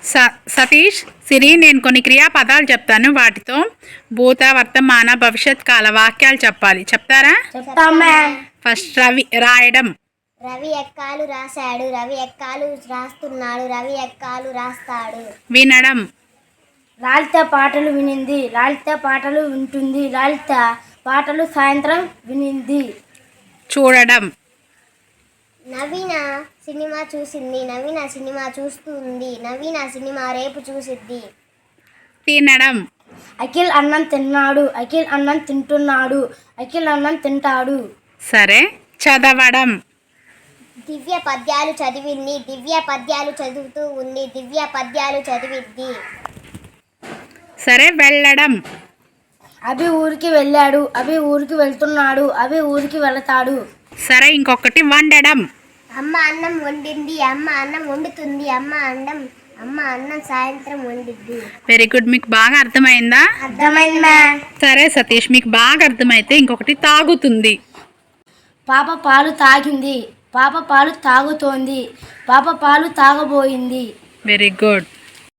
సతీష్, సిరి, నేను కొన్ని క్రియాపదాలు చెప్తాను. వాటితో భూత, వర్తమాన, భవిష్యత్ కాల వాక్యాలు చెప్పాలి. చెప్తారా? ఫస్ట్ రవి, రాయడం. రవి ఎక్కాలు రాశాడు. రవి ఎక్కాలు రాస్తున్నాడు. రవి ఎక్కాలు రాస్తాడు. వినడం. లలిత పాటలు వినింది. లలిత పాటలు వింటుంది. లలిత పాటలు సాయంత్రం వినింది. చూడడం. నవీన సినిమా చూసింది. నవీన సినిమా చూస్తుంది. నవీన సినిమా రేపు చూసిద్ది. తినడం. అఖిల్ అన్నం తిన్నాడు. అఖిల్ అన్నం తింటున్నాడు. అఖిల్ అన్నం తింటాడు. సరే. చదవడం. దివ్య పద్యాలు చదివింది. దివ్య పద్యాలు చదువుతూ ఉంది. దివ్య పద్యాలు చదివిద్ది. సరే. వెళ్ళడం. అభి ఊరికి వెళ్ళాడు. అభి ఊరికి వెళ్తున్నాడు. అభి ఊరికి వెళతాడు. సరే. ఇంకొకటి వండడం. అమ్మ అన్నం వండింది. అమ్మ అన్నం వండుతుంది. అమ్మ అన్నం సాయంత్రం వండిద్ది. Very good. మీకు బాగా అర్థమైందా? అర్థమైందా? సరే సతీష్, మీకు బాగా అర్థమైతే ఇంకొకటి తాగుతుంది. పాప పాలు తాగింది. పాప పాలు తాగుతోంది. పాప పాలు తాగబోయింది. Very good.